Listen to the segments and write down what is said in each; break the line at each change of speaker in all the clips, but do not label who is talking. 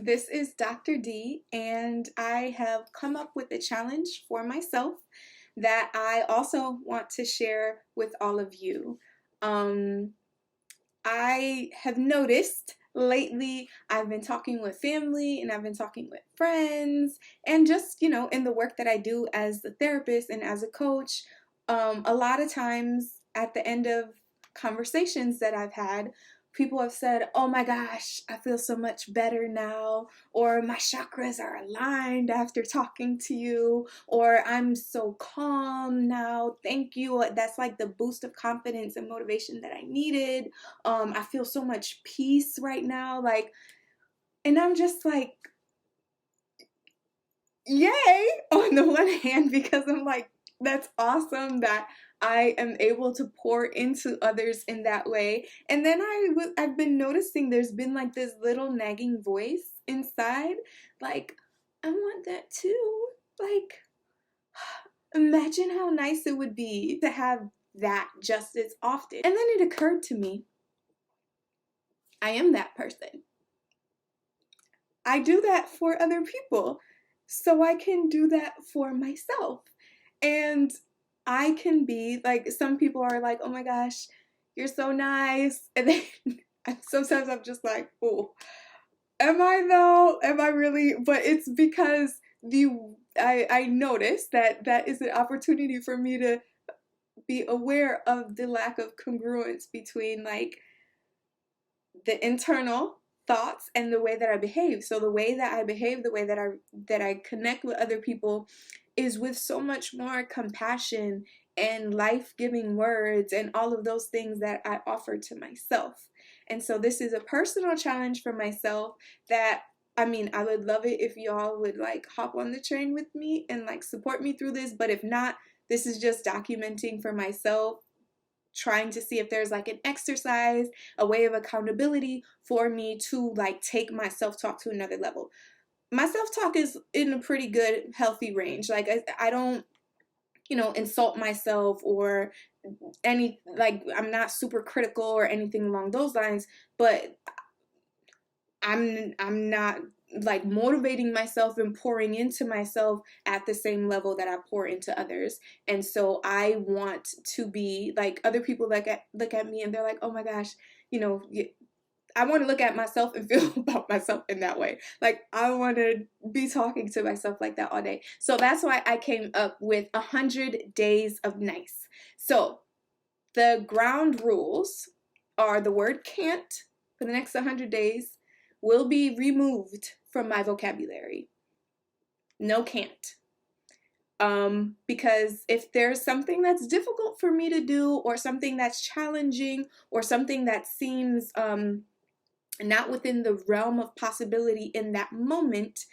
This is Dr. D, and I have come up with a challenge for myself that I also want to share with all of you. Um, I have noticed lately I've been talking with family and I've been talking with friends, and just, in the work that I do as a therapist and as a coach, a lot of times at the end of conversations that I've had, people have said, "Oh my gosh, I feel so much better now," or "My chakras are aligned after talking to you," or "I'm so calm now. Thank you. That's like the boost of confidence and motivation that I needed. I feel so much peace right now." And I'm just like, yay, on the one hand, because I'm like, that's awesome that I am able to pour into others in that way. And then I've been noticing there's been like this little nagging voice inside, like, I want that too. Like, imagine how nice it would be to have that just as often. And then it occurred to me, I am that person. I do that for other people, so I can do that for myself. And I can be like, some people are like, "Oh my gosh, you're so nice." And then sometimes I'm just like, "Oh, am I though? Am I really?" But it's because I notice that that is an opportunity for me to be aware of the lack of congruence between like the internal thoughts and the way that I behave. So the way that I behave, the way that I connect with other people is with so much more compassion and life-giving words and all of those things that I offer to myself. And so this is a personal challenge for myself that, I mean, I would love it if y'all would like hop on the train with me and like support me through this, but if not, this is just documenting for myself, trying to see if there's like an exercise, a way of accountability for me to like take my self-talk to another level. My self-talk is in a pretty good, healthy range. Like I don't, insult myself or like I'm not super critical or anything along those lines, but I'm not like motivating myself and pouring into myself at the same level that I pour into others. And so I want to be like, other people look at me and they're like, "Oh my gosh, you know, I want to look at myself and feel about myself in that way. Like I want to be talking to myself like that all day." So that's why I came up with 100 days of nice. So the ground rules are the word can't for the next 100 days will be removed from my vocabulary. No can't. Because if there's something that's difficult for me to do, or something that's challenging, or something that seems not within the realm of possibility in that moment,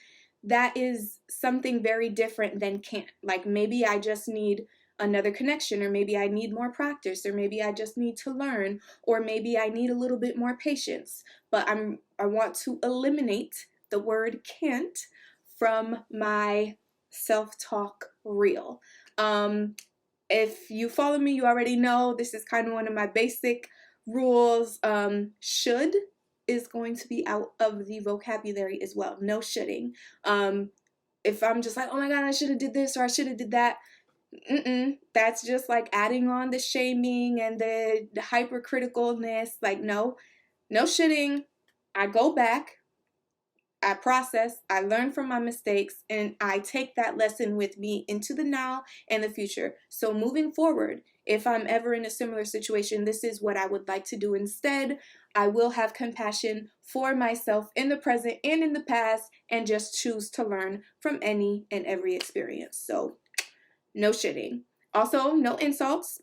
that is something very different than can't. Like maybe I just need another connection, or maybe I need more practice, or maybe I just need to learn, or maybe I need a little bit more patience. But I want to eliminate the word can't from my self-talk reel. If you follow me, you already know this is kind of one of my basic rules. Should is going to be out of the vocabulary as well. No shoulding. If I'm just like, "Oh my God, I should have did this or I should have did that," that's just like adding on the shaming and the hypercriticalness. Like, no shitting. I go back, I process, I learn from my mistakes, and I take that lesson with me into the now and the future. So moving forward, if I'm ever in a similar situation, this is what I would like to do instead. I will have compassion for myself in the present and in the past, and just choose to learn from any and every experience. So no shitting. Also, no insults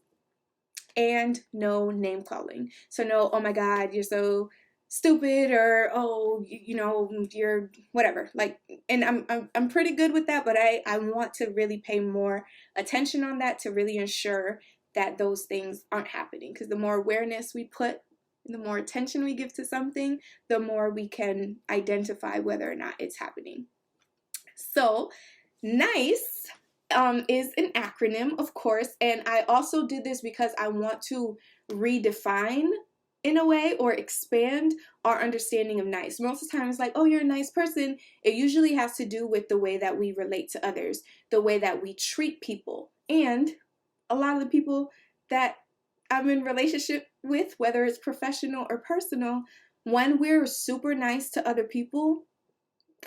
and no name calling. So no, "Oh my God, you're so stupid," or "Oh, you're whatever." Like, and I'm pretty good with that, but I want to really pay more attention on that to really ensure that those things aren't happening. Because the more awareness we put, the more attention we give to something, the more we can identify whether or not it's happening. So nice is an acronym, of course, and I also did this because I want to redefine in a way, or expand our understanding of nice. Most of the time it's like, oh, you're a nice person. It usually has to do with the way that we relate to others, the way that we treat people. And a lot of the people that I'm in relationship with, whether it's professional or personal, when we're super nice to other people,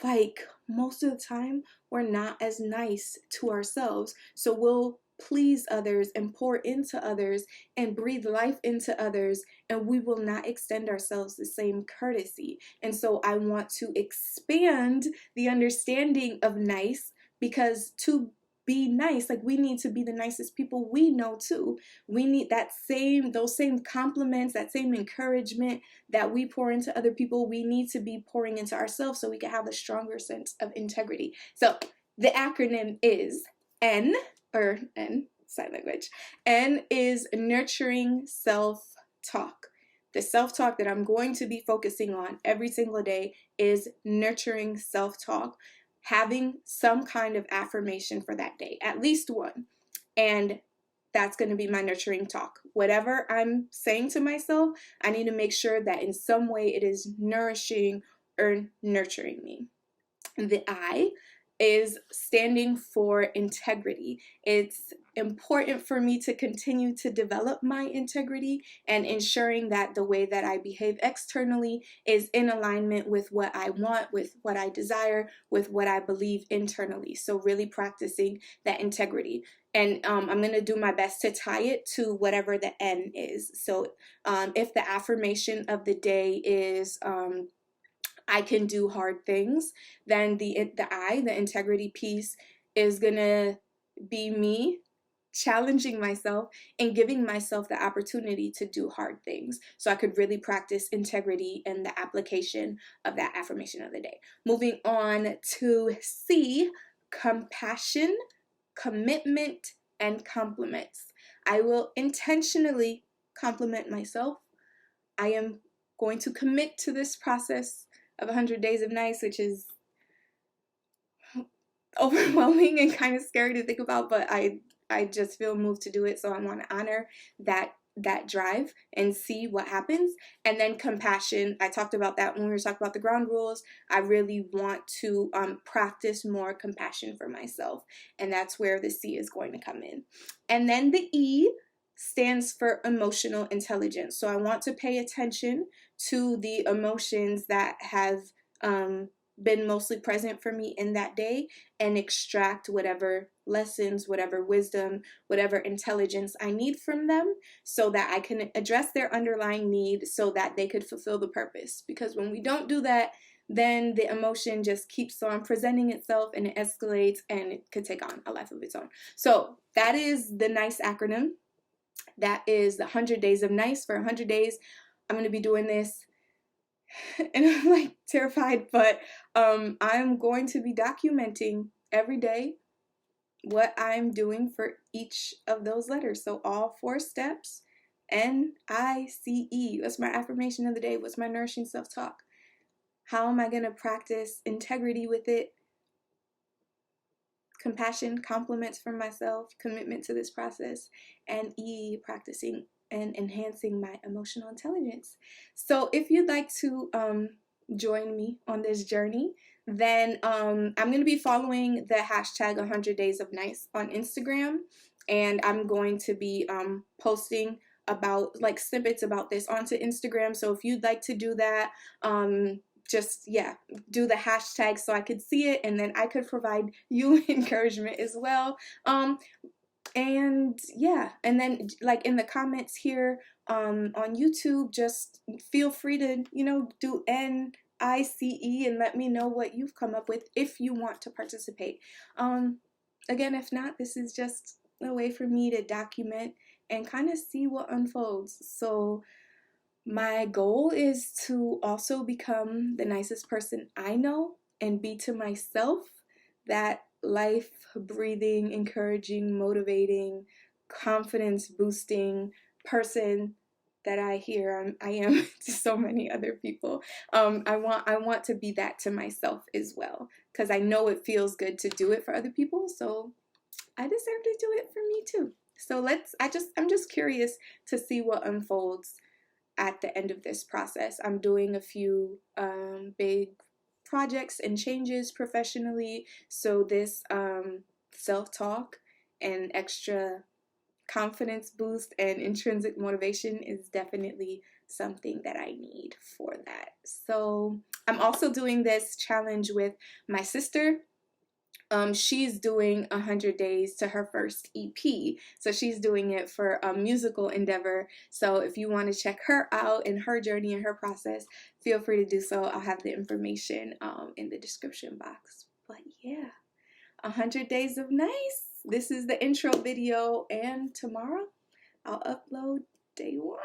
like most of the time we're not as nice to ourselves. So we'll please others and pour into others and breathe life into others, and we will not extend ourselves the same courtesy. And so I want to expand the understanding of nice, because to be nice, like, we need to be the nicest people we know too. We need those same compliments, that same encouragement that we pour into other people. We need to be pouring into ourselves so we can have a stronger sense of integrity. So the acronym is N, or N, sign language. N is nurturing self-talk. The self-talk that I'm going to be focusing on every single day is nurturing self-talk, having some kind of affirmation for that day, at least one. And that's going to be my nurturing talk. Whatever I'm saying to myself, I need to make sure that in some way it is nourishing or nurturing me. The I is standing for integrity. It's important for me to continue to develop my integrity and ensuring that the way that I behave externally is in alignment with what I want, with what I desire, with what I believe internally. So really practicing that integrity. And I'm going to do my best to tie it to whatever the N is. So if the affirmation of the day is I can do hard things, then the I, the integrity piece, is gonna be me challenging myself and giving myself the opportunity to do hard things, so I could really practice integrity in the application of that affirmation of the day. Moving on to C, compassion, commitment, and compliments. I will intentionally compliment myself. I am going to commit to this process of 100 Days of Nice, which is overwhelming and kind of scary to think about, but I just feel moved to do it. So I want to honor that drive and see what happens. And then compassion, I talked about that when we were talking about the ground rules. I really want to practice more compassion for myself, and that's where the C is going to come in. And then the E stands for emotional intelligence. So I want to pay attention to the emotions that have been mostly present for me in that day, and extract whatever lessons, whatever wisdom, whatever intelligence I need from them, so that I can address their underlying need so that they could fulfill the purpose. Because when we don't do that, then the emotion just keeps on presenting itself and it escalates and it could take on a life of its own. So that is the NICE acronym. That is the 100 Days of Nice. For 100 days, I'm going to be doing this, and I'm like terrified, but I'm going to be documenting every day what I'm doing for each of those letters. So all 4 steps, NICE. What's my affirmation of the day? What's my nourishing self-talk? How am I going to practice integrity with it? Compassion, compliments from myself, commitment to this process, and E, practicing and enhancing my emotional intelligence. So if you'd like to join me on this journey, then I'm going to be following the hashtag 100 Days of Nice on Instagram, and I'm going to be posting about like snippets about this onto Instagram. So if you'd like to do that, just, yeah, do the hashtag so I could see it, and then I could provide you encouragement as well. And yeah, and then like in the comments here on YouTube, just feel free to, do NICE and let me know what you've come up with if you want to participate. Again, if not, this is just a way for me to document and kind of see what unfolds. So my goal is to also become the nicest person I know and be to myself that life breathing, encouraging, motivating, confidence boosting person that I hear I am to so many other people. I want to be that to myself as well, because I know it feels good to do it for other people, so I deserve to do it for me too. So I'm just curious to see what unfolds at the end of this process. I'm doing a few big projects and changes professionally, so this self-talk and extra confidence boost and intrinsic motivation is definitely something that I need for that. So I'm also doing this challenge with my sister. She's doing 100 days to her first EP. So she's doing it for a musical endeavor. So if you want to check her out and her journey and her process, feel free to do so. I'll have the information in the description box. But yeah, 100 days of nice. This is the intro video, and tomorrow I'll upload day 1.